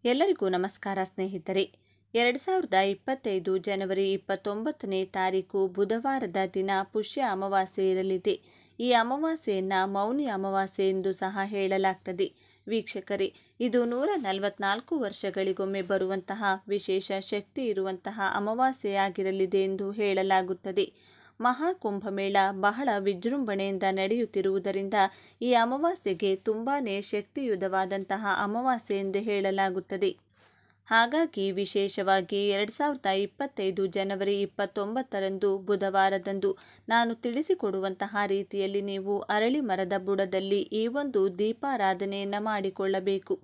ಎಲ್ಲರಿಗೂ ನಮಸ್ಕಾರ ಸ್ನೇಹಿತರೆ. 2025 ಜನವರಿ 29ನೇ ತಾರೀಕು ಬುಧವಾರದ ದಿನ ಪುಷ್ಯ ಅಮಾವಾಸ್ಯೆ ಇರಲಿದೆ. ಈ ಅಮಾವಾಸ್ಯೆಯನ್ನು ಮೌನಿ ಅಮಾವಾಸ್ಯೆ ಎಂದು ಸಹ ಹೇಳಲಾಗ್ತದೆ. ವೀಕ್ಷಕರೇ, ಇದು 144 ವರ್ಷಗಳಿಗೊಮ್ಮೆ ಬರುವಂತಹ ವಿಶೇಷ ಶಕ್ತಿ ಇರುವಂತಹ ಅಮಾವಾಸ್ಯೆಯಾಗಿರಲಿದೆ ಎಂದು ಹೇಳಲಾಗುತ್ತದೆ. ಮಹಾಕುಂಭಮೇಳ ಬಹಳ ವಿಜೃಂಭಣೆಯಿಂದ ನಡೆಯುತ್ತಿರುವುದರಿಂದ ಈ ಅಮಾವಾಸ್ಯೆಗೆ ತುಂಬಾನೇ ಶಕ್ತಿಯುತವಾದಂತಹ ಅಮಾವಾಸ್ಯೆ ಎಂದು ಹೇಳಲಾಗುತ್ತದೆ. ಹಾಗಾಗಿ ವಿಶೇಷವಾಗಿ 2025 ಜನವರಿ 29ರಂದು ಬುಧವಾರದಂದು ನಾನು ತಿಳಿಸಿಕೊಡುವಂತಹ ರೀತಿಯಲ್ಲಿ ನೀವು ಅರಳಿ ಮರದ ಬುಡದಲ್ಲಿ ಈ ಒಂದು ದೀಪಾರಾಧನೆಯನ್ನು ಮಾಡಿಕೊಳ್ಳಬೇಕು.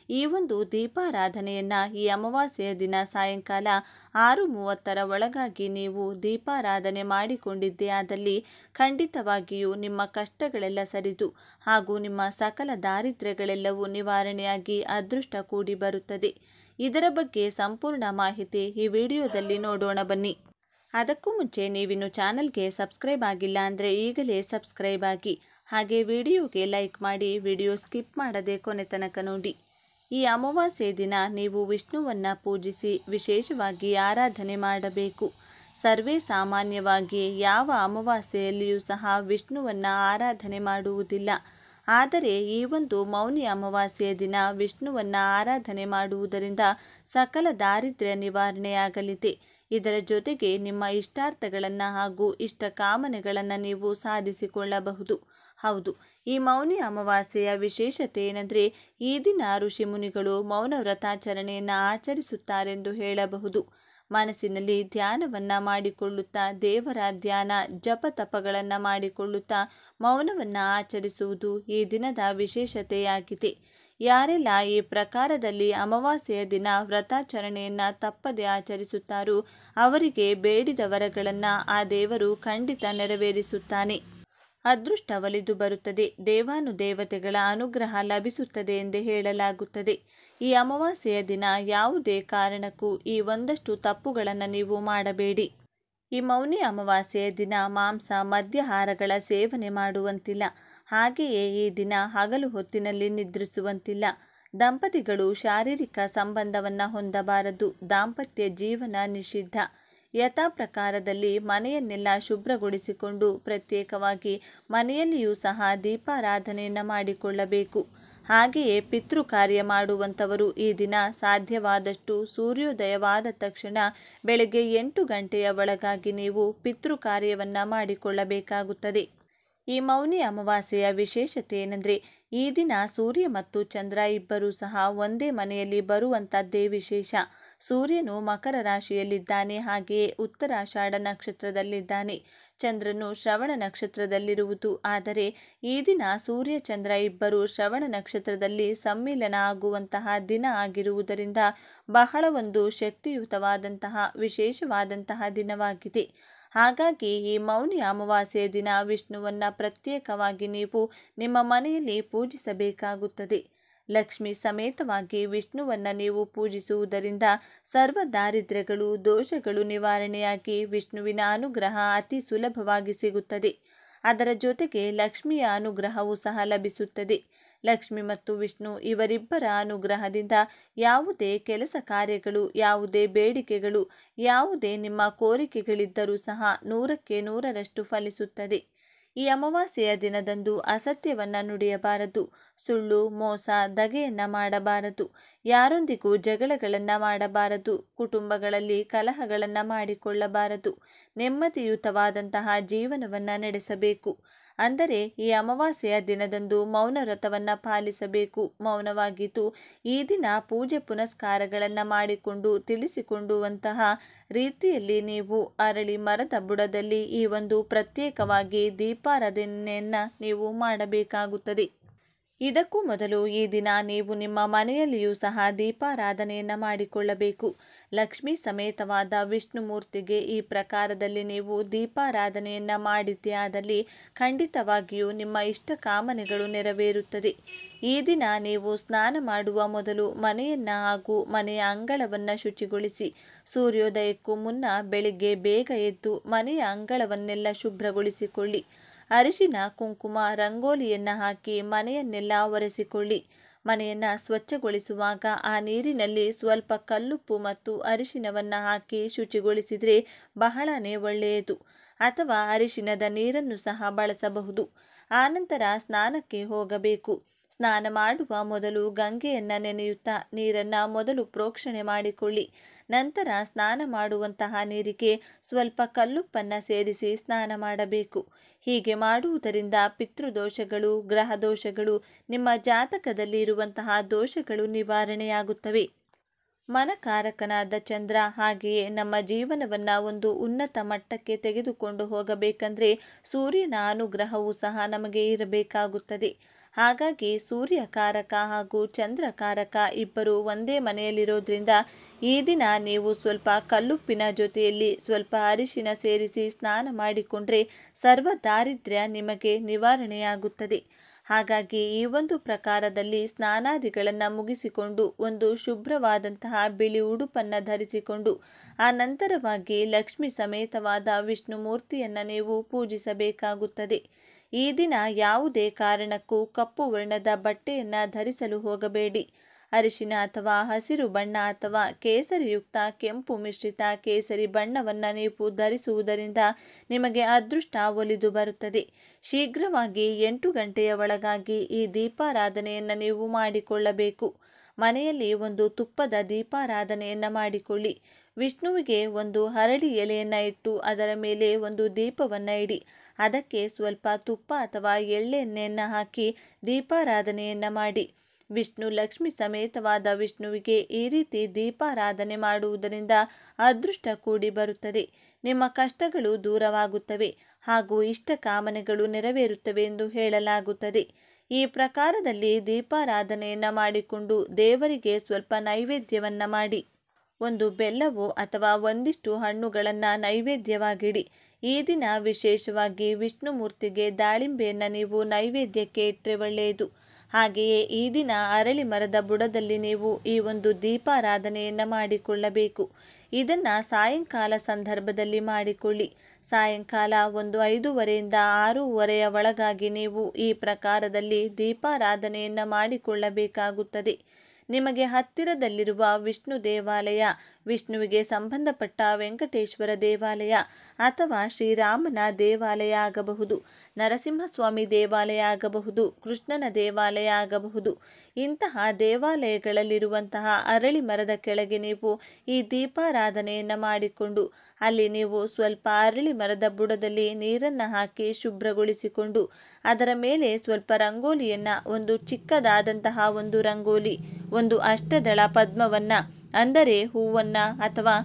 ಈ ಒಂದು ದೀಪಾರಾಧನೆಯನ್ನು ಈ ಅಮಾವಾಸ್ಯೆಯ ದಿನ ಸಾಯಂಕಾಲ 6:30ರ ಒಳಗಾಗಿ ನೀವು ದೀಪಾರಾಧನೆ ಮಾಡಿಕೊಂಡಿದ್ದೇ ಆದಲ್ಲಿ ಖಂಡಿತವಾಗಿಯೂ ನಿಮ್ಮ ಕಷ್ಟಗಳೆಲ್ಲ ಸರಿದು ಹಾಗೂ ನಿಮ್ಮ ಸಕಲ ದಾರಿದ್ರ್ಯಗಳೆಲ್ಲವೂ ನಿವಾರಣೆಯಾಗಿ ಅದೃಷ್ಟ ಕೂಡಿ ಬರುತ್ತದೆ. ಇದರ ಬಗ್ಗೆ ಸಂಪೂರ್ಣ ಮಾಹಿತಿ ಈ ವಿಡಿಯೋದಲ್ಲಿ ನೋಡೋಣ ಬನ್ನಿ. ಅದಕ್ಕೂ ಮುಂಚೆ ನೀವಿನ್ನು ಚಾನಲ್ಗೆ ಸಬ್ಸ್ಕ್ರೈಬ್ ಆಗಿಲ್ಲ ಅಂದರೆ ಈಗಲೇ ಸಬ್ಸ್ಕ್ರೈಬ್ ಆಗಿ, ಹಾಗೆ ವಿಡಿಯೋಗೆ ಲೈಕ್ ಮಾಡಿ, ವಿಡಿಯೋ ಸ್ಕಿಪ್ ಮಾಡದೆ ಕೊನೆ ತನಕ ನೋಡಿ. ಈ ಅಮಾವಾಸ್ಯೆ ದಿನ ನೀವು ವಿಷ್ಣುವನ್ನು ಪೂಜಿಸಿ ವಿಶೇಷವಾಗಿ ಆರಾಧನೆ ಮಾಡಬೇಕು. ಸರ್ವೇ ಸಾಮಾನ್ಯವಾಗಿ ಯಾವ ಅಮಾವಾಸ್ಯೆಯಲ್ಲಿಯೂ ಸಹ ವಿಷ್ಣುವನ್ನು ಆರಾಧನೆ ಮಾಡುವುದಿಲ್ಲ. ಆದರೆ ಈ ಒಂದು ಮೌನಿ ಅಮಾವಾಸ್ಯೆಯ ದಿನ ವಿಷ್ಣುವನ್ನು ಆರಾಧನೆ ಮಾಡುವುದರಿಂದ ಸಕಲ ದಾರಿದ್ರ್ಯ ನಿವಾರಣೆಯಾಗಲಿದೆ. ಇದರ ಜೊತೆಗೆ ನಿಮ್ಮ ಇಷ್ಟಾರ್ಥಗಳನ್ನು ಹಾಗೂ ಇಷ್ಟ ಕಾಮನೆಗಳನ್ನು ನೀವು ಸಾಧಿಸಿಕೊಳ್ಳಬಹುದು. ಹೌದು, ಈ ಮೌನಿ ಅಮಾವಾಸ್ಯೆಯ ವಿಶೇಷತೆ ಏನೆಂದರೆ ಈ ದಿನ ಋಷಿ ಮುನಿಗಳು ಮೌನ ವ್ರತಾಚರಣೆಯನ್ನು ಆಚರಿಸುತ್ತಾರೆಂದು ಹೇಳಬಹುದು. ಮನಸ್ಸಿನಲ್ಲಿ ಧ್ಯಾನವನ್ನು ಮಾಡಿಕೊಳ್ಳುತ್ತಾ ದೇವರ ಧ್ಯಾನ ಜಪ ತಪಗಳನ್ನು ಮಾಡಿಕೊಳ್ಳುತ್ತಾ ಮೌನವನ್ನು ಆಚರಿಸುವುದು ಈ ದಿನದ ವಿಶೇಷತೆಯಾಗಿದೆ. ಯಾರೆಲ್ಲ ಈ ಪ್ರಕಾರದಲ್ಲಿ ಅಮಾವಾಸ್ಯೆಯ ದಿನ ವ್ರತಾಚರಣೆಯನ್ನು ತಪ್ಪದೆ ಆಚರಿಸುತ್ತಾರೋ ಅವರಿಗೆ ಬೇಡಿದ ವರಗಳನ್ನು ಆ ದೇವರು ಖಂಡಿತ ನೆರವೇರಿಸುತ್ತಾನೆ. ಅದೃಷ್ಟ ಒಲಿದು ಬರುತ್ತದೆ, ದೇವಾನುದೇವತೆಗಳ ಅನುಗ್ರಹ ಲಭಿಸುತ್ತದೆ ಎಂದು ಹೇಳಲಾಗುತ್ತದೆ. ಈ ಅಮಾವಾಸ್ಯೆಯ ದಿನ ಯಾವುದೇ ಕಾರಣಕ್ಕೂ ಈ ಒಂದಷ್ಟು ತಪ್ಪುಗಳನ್ನು ನೀವು ಮಾಡಬೇಡಿ. ಈ ಮೌನಿ ಅಮಾವಾಸ್ಯೆಯ ದಿನ ಮಾಂಸ ಮದ್ಯಾಹಾರಗಳ ಸೇವನೆ ಮಾಡುವಂತಿಲ್ಲ. ಹಾಗೆಯೇ ಈ ದಿನ ಹಗಲು ಹೊತ್ತಿನಲ್ಲಿ ನಿದ್ರಿಸುವಂತಿಲ್ಲ. ದಂಪತಿಗಳು ಶಾರೀರಿಕ ಸಂಬಂಧವನ್ನು ಹೊಂದಬಾರದು. ದಾಂಪತ್ಯ ಜೀವನ ನಿಷಿದ್ಧ. ಯಥಾ ಪ್ರಕಾರದಲ್ಲಿ ಮನೆಯನ್ನೆಲ್ಲ ಶುಭ್ರಗೊಳಿಸಿಕೊಂಡು ಪ್ರತ್ಯೇಕವಾಗಿ ಮನೆಯಲ್ಲಿಯೂ ಸಹ ದೀಪಾರಾಧನೆಯನ್ನು ಮಾಡಿಕೊಳ್ಳಬೇಕು. ಹಾಗೆಯೇ ಪಿತೃ ಕಾರ್ಯ ಮಾಡುವಂಥವರು ಈ ದಿನ ಸಾಧ್ಯವಾದಷ್ಟು ಸೂರ್ಯೋದಯವಾದ ತಕ್ಷಣ ಬೆಳಗ್ಗೆ 8 ಗಂಟೆಯ ಒಳಗಾಗಿ ನೀವು ಪಿತೃ ಕಾರ್ಯವನ್ನು ಮಾಡಿಕೊಳ್ಳಬೇಕಾಗುತ್ತದೆ. ಈ ಮೌನಿ ಅಮಾವಾಸ್ಯೆಯ ವಿಶೇಷತೆ ಏನೆಂದರೆ ಈ ದಿನ ಸೂರ್ಯ ಮತ್ತು ಚಂದ್ರ ಇಬ್ಬರೂ ಸಹ ಒಂದೇ ಮನೆಯಲ್ಲಿ ಬರುವಂಥದ್ದೇ ವಿಶೇಷ. ಸೂರ್ಯನು ಮಕರ ರಾಶಿಯಲ್ಲಿದ್ದಾನೆ, ಹಾಗೆಯೇ ಉತ್ತರಾಷಾಢ ನಕ್ಷತ್ರದಲ್ಲಿದ್ದಾನೆ. ಚಂದ್ರನು ಶ್ರವಣ ನಕ್ಷತ್ರದಲ್ಲಿರುವುದು. ಆದರೆ ಈ ದಿನ ಸೂರ್ಯ ಚಂದ್ರ ಇಬ್ಬರು ಶ್ರವಣ ನಕ್ಷತ್ರದಲ್ಲಿ ಸಮ್ಮಿಲನ ಆಗುವಂತಹ ದಿನ ಆಗಿರುವುದರಿಂದ ಬಹಳ ಒಂದು ಶಕ್ತಿಯುತವಾದಂತಹ ವಿಶೇಷವಾದಂತಹ ದಿನವಾಗಿದೆ. ಹಾಗಾಗಿ ಈ ಮೌನಿ ಅಮಾವಾಸ್ಯೆಯ ದಿನ ವಿಷ್ಣುವನ್ನು ಪ್ರತ್ಯೇಕವಾಗಿ ನೀವು ನಿಮ್ಮ ಮನೆಯಲ್ಲಿ ಪೂಜಿಸಬೇಕಾಗುತ್ತದೆ. ಲಕ್ಷ್ಮಿ ಸಮೇತವಾಗಿ ವಿಷ್ಣುವನ್ನು ನೀವು ಪೂಜಿಸುವುದರಿಂದ ಸರ್ವ ದಾರಿದ್ರ್ಯಗಳು ದೋಷಗಳು ನಿವಾರಣೆಯಾಗಿ ವಿಷ್ಣುವಿನ ಅನುಗ್ರಹ ಅತಿ ಸುಲಭವಾಗಿ ಸಿಗುತ್ತದೆ. ಅದರ ಜೊತೆಗೆ ಲಕ್ಷ್ಮಿಯ ಅನುಗ್ರಹವೂ ಸಹ ಲಭಿಸುತ್ತದೆ. ಲಕ್ಷ್ಮಿ ಮತ್ತು ವಿಷ್ಣು ಇವರಿಬ್ಬರ ಅನುಗ್ರಹದಿಂದ ಯಾವುದೇ ಕೆಲಸ ಕಾರ್ಯಗಳು, ಯಾವುದೇ ಬೇಡಿಕೆಗಳು, ಯಾವುದೇ ನಿಮ್ಮ ಕೋರಿಕೆಗಳಿದ್ದರೂ ಸಹ 100ಕ್ಕೆ 100ರಷ್ಟು ಫಲಿಸುತ್ತದೆ. ಈ ಅಮಾವಾಸ್ಯೆಯ ದಿನದಂದು ಅಸತ್ಯವನ್ನು ನುಡಿಯಬಾರದು. ಸುಳ್ಳು, ಮೋಸ, ದಗೆಯನ್ನು ಮಾಡಬಾರದು. ಯಾರೊಂದಿಗೂ ಜಗಳಗಳನ್ನು ಮಾಡಬಾರದು. ಕುಟುಂಬಗಳಲ್ಲಿ ಕಲಹಗಳನ್ನು ಮಾಡಿಕೊಳ್ಳಬಾರದು. ನೆಮ್ಮದಿಯುತವಾದಂತಹ ಜೀವನವನ್ನು ನಡೆಸಬೇಕು. ಅಂದರೆ ಈ ಅಮಾವಾಸ್ಯೆಯ ದಿನದಂದು ಮೌನ ವ್ರತವನ್ನು ಪಾಲಿಸಬೇಕು. ಮೌನವಾಗಿದ್ದು ಈ ದಿನ ಪೂಜೆ ಪುನಸ್ಕಾರಗಳನ್ನು ಮಾಡಿಕೊಂಡು ತಿಳಿಸಿಕೊಂಡುವಂತಹ ರೀತಿಯಲ್ಲಿ ನೀವು ಅರಳಿ ಮರದ ಬುಡದಲ್ಲಿ ಈ ಒಂದು ಪ್ರತ್ಯೇಕವಾಗಿ ದೀಪಾರಾಧನೆಯನ್ನು ನೀವು ಮಾಡಬೇಕಾಗುತ್ತದೆ. ಇದಕ್ಕೂ ಮೊದಲು ಈ ದಿನ ನೀವು ನಿಮ್ಮ ಮನೆಯಲ್ಲಿಯೂ ಸಹ ದೀಪಾರಾಧನೆಯನ್ನು ಮಾಡಿಕೊಳ್ಳಬೇಕು. ಲಕ್ಷ್ಮೀ ಸಮೇತವಾದ ವಿಷ್ಣು ಮೂರ್ತಿಗೆ ಈ ಪ್ರಕಾರದಲ್ಲಿ ನೀವು ದೀಪಾರಾಧನೆಯನ್ನು ಮಾಡಿದ್ದೇ ಆದಲ್ಲಿ ಖಂಡಿತವಾಗಿಯೂ ನಿಮ್ಮ ಇಷ್ಟ ಕಾಮನೆಗಳು ನೆರವೇರುತ್ತದೆ. ಈ ದಿನ ನೀವು ಸ್ನಾನ ಮಾಡುವ ಮೊದಲು ಮನೆಯನ್ನು ಹಾಗೂ ಮನೆಯ ಅಂಗಳವನ್ನು ಶುಚಿಗೊಳಿಸಿ ಸೂರ್ಯೋದಯಕ್ಕೂ ಮುನ್ನ ಬೆಳಿಗ್ಗೆ ಬೇಗ ಎದ್ದು ಮನೆಯ ಅಂಗಳವನ್ನೆಲ್ಲ ಶುಭ್ರಗೊಳಿಸಿಕೊಳ್ಳಿ. ಅರಿಶಿನ ಕುಂಕುಮ ರಂಗೋಲಿಯನ್ನು ಹಾಕಿ ಮನೆಯನ್ನೆಲ್ಲ ಒರೆಸಿಕೊಳ್ಳಿ. ಮನೆಯನ್ನು ಸ್ವಚ್ಛಗೊಳಿಸುವಾಗ ಆ ನೀರಿನಲ್ಲಿ ಸ್ವಲ್ಪ ಕಲ್ಲುಪ್ಪು ಮತ್ತು ಅರಿಶಿನವನ್ನು ಹಾಕಿ ಶುಚಿಗೊಳಿಸಿದರೆ ಬಹಳನೇ ಒಳ್ಳೆಯದು. ಅಥವಾ ಅರಿಶಿನದ ನೀರನ್ನು ಸಹ ಬಳಸಬಹುದು. ಆನಂತರ ಸ್ನಾನಕ್ಕೆ ಹೋಗಬೇಕು. ಸ್ನಾನ ಮಾಡುವ ಮೊದಲು ಗಂಗೆಯನ್ನು ನೆನೆಯುತ್ತಾ ನೀರನ್ನು ಮೊದಲು ಪ್ರೋಕ್ಷಣೆ ಮಾಡಿಕೊಳ್ಳಿ. ನಂತರ ಸ್ನಾನ ಮಾಡುವಂತಹ ನೀರಿಗೆ ಸ್ವಲ್ಪ ಕಲ್ಲುಪ್ಪನ್ನು ಸೇರಿಸಿ ಸ್ನಾನ ಮಾಡಬೇಕು. ಹೀಗೆ ಮಾಡುವುದರಿಂದ ಪಿತೃದೋಷಗಳು, ಗ್ರಹ ದೋಷಗಳು, ನಿಮ್ಮ ಜಾತಕದಲ್ಲಿ ಇರುವಂತಹ ದೋಷಗಳು ನಿವಾರಣೆಯಾಗುತ್ತವೆ. ಮನಕಾರಕನಾದ ಚಂದ್ರ, ಹಾಗೆಯೇ ನಮ್ಮ ಜೀವನವನ್ನು ಒಂದು ಉನ್ನತ ಮಟ್ಟಕ್ಕೆ ತೆಗೆದುಕೊಂಡು ಹೋಗಬೇಕಂದ್ರೆ ಸೂರ್ಯನ ಅನುಗ್ರಹವೂ ಸಹ ನಮಗೆ ಇರಬೇಕಾಗುತ್ತದೆ. ಹಾಗಾಗಿ ಸೂರ್ಯಕಾರಕ ಹಾಗೂ ಚಂದ್ರಕಾರಕ ಇಬ್ಬರು ಒಂದೇ ಮನೆಯಲ್ಲಿರೋದ್ರಿಂದ ಈ ದಿನ ನೀವು ಸ್ವಲ್ಪ ಕಲ್ಲುಪ್ಪಿನ ಜೊತೆಯಲ್ಲಿ ಸ್ವಲ್ಪ ಅರಿಶಿನ ಸೇರಿಸಿ ಸ್ನಾನ ಮಾಡಿಕೊಂಡ್ರೆ ಸರ್ವ ದಾರಿದ್ರ್ಯ ನಿಮಗೆ ನಿವಾರಣೆಯಾಗುತ್ತದೆ. ಹಾಗಾಗಿ ಈ ಒಂದು ಪ್ರಕಾರದಲ್ಲಿ ಸ್ನಾನಾದಿಗಳನ್ನು ಮುಗಿಸಿಕೊಂಡು ಒಂದು ಶುಭ್ರವಾದಂತಹ ಬಿಳಿ ಉಡುಪನ್ನು ಧರಿಸಿಕೊಂಡು ಆ ನಂತರವಾಗಿ ಲಕ್ಷ್ಮಿ ಸಮೇತವಾದ ವಿಷ್ಣು ಮೂರ್ತಿಯನ್ನು ನೀವು ಪೂಜಿಸಬೇಕಾಗುತ್ತದೆ. ಈ ದಿನ ಯಾವುದೇ ಕಾರಣಕ್ಕೂ ಕಪ್ಪು ವರ್ಣದ ಬಟ್ಟೆಯನ್ನು ಧರಿಸಲು ಹೋಗಬೇಡಿ. ಅರಿಶಿನ ಅಥವಾ ಹಸಿರು ಬಣ್ಣ ಅಥವಾ ಕೇಸರಿಯುಕ್ತ ಕೆಂಪು ಮಿಶ್ರಿತ ಕೇಸರಿ ಬಣ್ಣವನ್ನು ನೀವು ಧರಿಸುವುದರಿಂದ ನಿಮಗೆ ಅದೃಷ್ಟ ಒಲಿದು ಬರುತ್ತದೆ. ಶೀಘ್ರವಾಗಿ 8 ಗಂಟೆಯ ಒಳಗಾಗಿ ಈ ದೀಪಾರಾಧನೆಯನ್ನು ನೀವು ಮಾಡಿಕೊಳ್ಳಬೇಕು. ಮನೆಯಲ್ಲಿ ಒಂದು ತುಪ್ಪದ ದೀಪಾರಾಧನೆಯನ್ನು ಮಾಡಿಕೊಳ್ಳಿ. ವಿಷ್ಣುವಿಗೆ ಒಂದು ಹರಳಿ ಎಲೆಯನ್ನು ಇಟ್ಟು ಅದರ ಮೇಲೆ ಒಂದು ದೀಪವನ್ನು ಇಡಿ. ಅದಕ್ಕೆ ಸ್ವಲ್ಪ ತುಪ್ಪ ಅಥವಾ ಎಳ್ಳೆಣ್ಣೆಯನ್ನು ಹಾಕಿ ದೀಪಾರಾಧನೆಯನ್ನು ಮಾಡಿ. ವಿಷ್ಣು ಲಕ್ಷ್ಮಿ ಸಮೇತವಾದ ವಿಷ್ಣುವಿಗೆ ಈ ರೀತಿ ದೀಪಾರಾಧನೆ ಮಾಡುವುದರಿಂದ ಅದೃಷ್ಟ ಕೂಡಿ ಬರುತ್ತದೆ. ನಿಮ್ಮ ಕಷ್ಟಗಳು ದೂರವಾಗುತ್ತವೆ ಹಾಗೂ ಇಷ್ಟ ಕಾಮನೆಗಳು ನೆರವೇರುತ್ತವೆ ಎಂದು ಹೇಳಲಾಗುತ್ತದೆ. ಈ ಪ್ರಕಾರದಲ್ಲಿ ದೀಪಾರಾಧನೆಯನ್ನು ಮಾಡಿಕೊಂಡು ದೇವರಿಗೆ ಸ್ವಲ್ಪ ನೈವೇದ್ಯವನ್ನು ಮಾಡಿ. ಒಂದು ಬೆಲ್ಲವು ಅಥವಾ ಒಂದಿಷ್ಟು ಹಣ್ಣುಗಳನ್ನು ನೈವೇದ್ಯವಾಗಿಡಿ. ಈ ದಿನ ವಿಶೇಷವಾಗಿ ವಿಷ್ಣು ಮೂರ್ತಿಗೆ ದಾಳಿಂಬೆಯನ್ನು ನೀವು ನೈವೇದ್ಯಕ್ಕೆ ಇಟ್ಟರೆ ಒಳ್ಳೆಯದು. ಹಾಗೆಯೇ ಈ ದಿನ ಅರಳಿ ಮರದ ಬುಡದಲ್ಲಿ ನೀವು ಈ ಒಂದು ದೀಪಾರಾಧನೆಯನ್ನು ಮಾಡಿಕೊಳ್ಳಬೇಕು. ಇದನ್ನು ಸಾಯಂಕಾಲ ಸಂದರ್ಭದಲ್ಲಿ ಮಾಡಿಕೊಳ್ಳಿ. ಸಾಯಂಕಾಲ ಒಂದು 5:30ರಿಂದ 6:30 ಒಳಗಾಗಿ ನೀವು ಈ ಪ್ರಕಾರದಲ್ಲಿ ದೀಪಾರಾಧನೆಯನ್ನು ಮಾಡಿಕೊಳ್ಳಬೇಕಾಗುತ್ತದೆ. ನಿಮಗೆ ಹತ್ತಿರದಲ್ಲಿರುವ ವಿಷ್ಣು ದೇವಾಲಯ, ವಿಷ್ಣುವಿಗೆ ಸಂಬಂಧಪಟ್ಟ ವೆಂಕಟೇಶ್ವರ ದೇವಾಲಯ ಅಥವಾ ಶ್ರೀರಾಮನ ದೇವಾಲಯ ಆಗಬಹುದು, ನರಸಿಂಹಸ್ವಾಮಿ ದೇವಾಲಯ ಆಗಬಹುದು, ಕೃಷ್ಣನ ದೇವಾಲಯ ಆಗಬಹುದು. ಇಂತಹ ದೇವಾಲಯಗಳಲ್ಲಿರುವಂತಹ ಅರಳಿ ಮರದ ಕೆಳಗೆ ನೀವು ಈ ದೀಪಾರಾಧನೆಯನ್ನು ಮಾಡಿಕೊಂಡು ಅಲ್ಲಿ ನೀವು ಸ್ವಲ್ಪ ಅರಳಿ ಮರದ ಬುಡದಲ್ಲಿ ನೀರನ್ನು ಹಾಕಿ ಶುಭ್ರಗೊಳಿಸಿಕೊಂಡು ಅದರ ಮೇಲೆ ಸ್ವಲ್ಪ ರಂಗೋಲಿಯನ್ನು, ಒಂದು ಚಿಕ್ಕದಾದಂತಹ ಒಂದು ರಂಗೋಲಿ, ಒಂದು ಅಷ್ಟದಳ ಪದ್ಮವನ್ನು ಅಂದರೆ ಹೂವನ್ನು ಅಥವಾ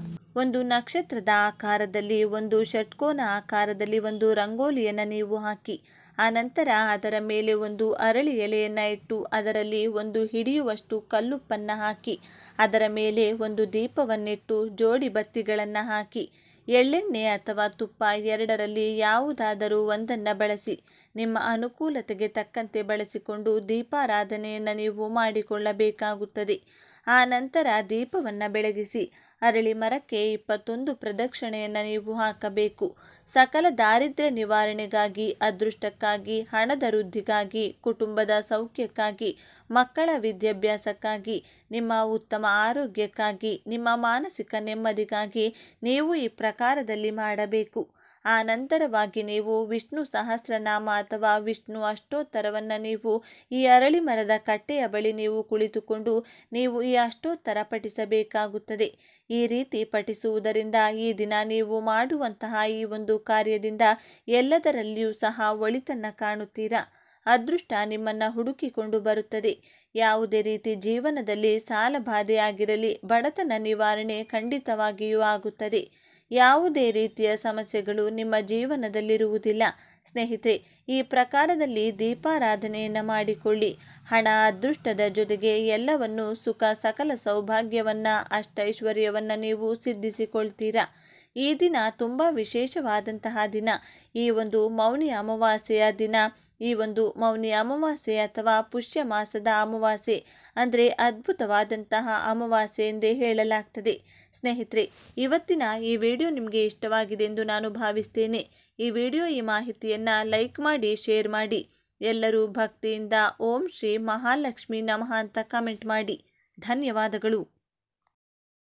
ಒಂದು ನಕ್ಷತ್ರದ ಆಕಾರದಲ್ಲಿ, ಒಂದು ಷಟ್ಕೋನ ಆಕಾರದಲ್ಲಿ ಒಂದು ರಂಗೋಲಿಯನ್ನು ನೀವು ಹಾಕಿ. ಆನಂತರ ಅದರ ಮೇಲೆ ಒಂದು ಅರಳಿ ಎಲೆಯನ್ನು ಇಟ್ಟು ಅದರಲ್ಲಿ ಒಂದು ಹಿಡಿಯುವಷ್ಟು ಕಲ್ಲುಪ್ಪನ್ನು ಹಾಕಿ ಅದರ ಮೇಲೆ ಒಂದು ದೀಪವನ್ನಿಟ್ಟು ಜೋಡಿ ಬತ್ತಿಗಳನ್ನು ಹಾಕಿ ಎಳ್ಳೆಣ್ಣೆ ಅಥವಾ ತುಪ್ಪ ಎರಡರಲ್ಲಿ ಯಾವುದಾದರೂ ಒಂದನ್ನು ಬಳಸಿ ನಿಮ್ಮ ಅನುಕೂಲತೆಗೆ ತಕ್ಕಂತೆ ಬಳಸಿಕೊಂಡು ದೀಪಾರಾಧನೆಯನ್ನು ನೀವು ಮಾಡಿಕೊಳ್ಳಬೇಕಾಗುತ್ತದೆ. ಆ ನಂತರ ದೀಪವನ್ನು ಬೆಳಗಿಸಿ ಅರಳಿ ಮರಕ್ಕೆ 21 ಪ್ರದಕ್ಷಿಣೆಯನ್ನು ನೀವು ಹಾಕಬೇಕು. ಸಕಲ ದಾರಿದ್ರ್ಯ ನಿವಾರಣೆಗಾಗಿ, ಅದೃಷ್ಟಕ್ಕಾಗಿ, ಹಣದ ವೃದ್ಧಿಗಾಗಿ, ಕುಟುಂಬದ ಸೌಖ್ಯಕ್ಕಾಗಿ, ಮಕ್ಕಳ ವಿದ್ಯಾಭ್ಯಾಸಕ್ಕಾಗಿ, ನಿಮ್ಮ ಉತ್ತಮ ಆರೋಗ್ಯಕ್ಕಾಗಿ, ನಿಮ್ಮ ಮಾನಸಿಕ ನೆಮ್ಮದಿಗಾಗಿ ನೀವು ಈ ಪ್ರಕಾರದಲ್ಲಿ ಮಾಡಬೇಕು. ಆ ನಂತರವಾಗಿ ನೀವು ವಿಷ್ಣು ಸಹಸ್ರನಾಮ ಅಥವಾ ವಿಷ್ಣು ಅಷ್ಟೋತ್ತರವನ್ನು ನೀವು ಈ ಅರಳಿ ಮರದ ಕಟ್ಟೆಯ ಬಳಿ ನೀವು ಕುಳಿತುಕೊಂಡು ನೀವು ಈ ಅಷ್ಟೋತ್ತರ ಪಠಿಸಬೇಕಾಗುತ್ತದೆ. ಈ ರೀತಿ ಪಠಿಸುವುದರಿಂದ ಈ ದಿನ ನೀವು ಮಾಡುವಂತಹ ಈ ಒಂದು ಕಾರ್ಯದಿಂದ ಎಲ್ಲದರಲ್ಲಿಯೂ ಸಹ ಒಳಿತನ್ನು ಕಾಣುತ್ತೀರಾ. ಅದೃಷ್ಟ ನಿಮ್ಮನ್ನು ಹುಡುಕಿಕೊಂಡು ಬರುತ್ತದೆ. ಯಾವುದೇ ರೀತಿ ಜೀವನದಲ್ಲಿ ಸಾಲ ಬಾಧೆಯಾಗಿರಲಿ, ಬಡತನ ನಿವಾರಣೆ ಖಂಡಿತವಾಗಿಯೂ ಆಗುತ್ತದೆ. ಯಾವುದೇ ರೀತಿಯ ಸಮಸ್ಯೆಗಳು ನಿಮ್ಮ ಜೀವನದಲ್ಲಿರುವುದಿಲ್ಲ. ಸ್ನೇಹಿತರೆ, ಈ ಪ್ರಕಾರದಲ್ಲಿ ದೀಪಾರಾಧನೆಯನ್ನು ಮಾಡಿಕೊಳ್ಳಿ. ಹಣ, ಅದೃಷ್ಟದ ಜೊತೆಗೆ ಎಲ್ಲವನ್ನು, ಸುಖ, ಸಕಲ ಸೌಭಾಗ್ಯವನ್ನು, ಅಷ್ಟೈಶ್ವರ್ಯವನ್ನು ನೀವು ಸಿದ್ಧಿಸಿಕೊಳ್ತೀರಾ. ಈ ದಿನ ತುಂಬ ವಿಶೇಷವಾದಂತಹ ದಿನ. ಈ ಒಂದು ಮೌನಿ ಅಮಾವಾಸ್ಯೆಯ ದಿನ, ಈ ಒಂದು ಮೌನಿ ಅಮಾವಾಸ್ಯೆ ಅಥವಾ ಪುಷ್ಯ ಮಾಸದ ಅಮಾವಾಸ್ಯೆ ಅಂದರೆ ಅದ್ಭುತವಾದಂತಹ ಅಮಾವಾಸ್ಯೆ ಎಂದೇ ಹೇಳಲಾಗ್ತದೆ. ಸ್ನೇಹಿತರೆ, ಇವತ್ತಿನ ಈ ವಿಡಿಯೋ ನಿಮಗೆ ಇಷ್ಟವಾಗಿದೆ ಎಂದು ನಾನು ಭಾವಿಸ್ತೇನೆ. ಈ ವಿಡಿಯೋ, ಈ ಮಾಹಿತಿಯನ್ನು ಲೈಕ್ ಮಾಡಿ, ಶೇರ್ ಮಾಡಿ. ಎಲ್ಲರೂ ಭಕ್ತಿಯಿಂದ ಓಂ ಶ್ರೀ ಮಹಾಲಕ್ಷ್ಮಿ ನಮಃ ಅಂತ ಕಮೆಂಟ್ ಮಾಡಿ. ಧನ್ಯವಾದಗಳು.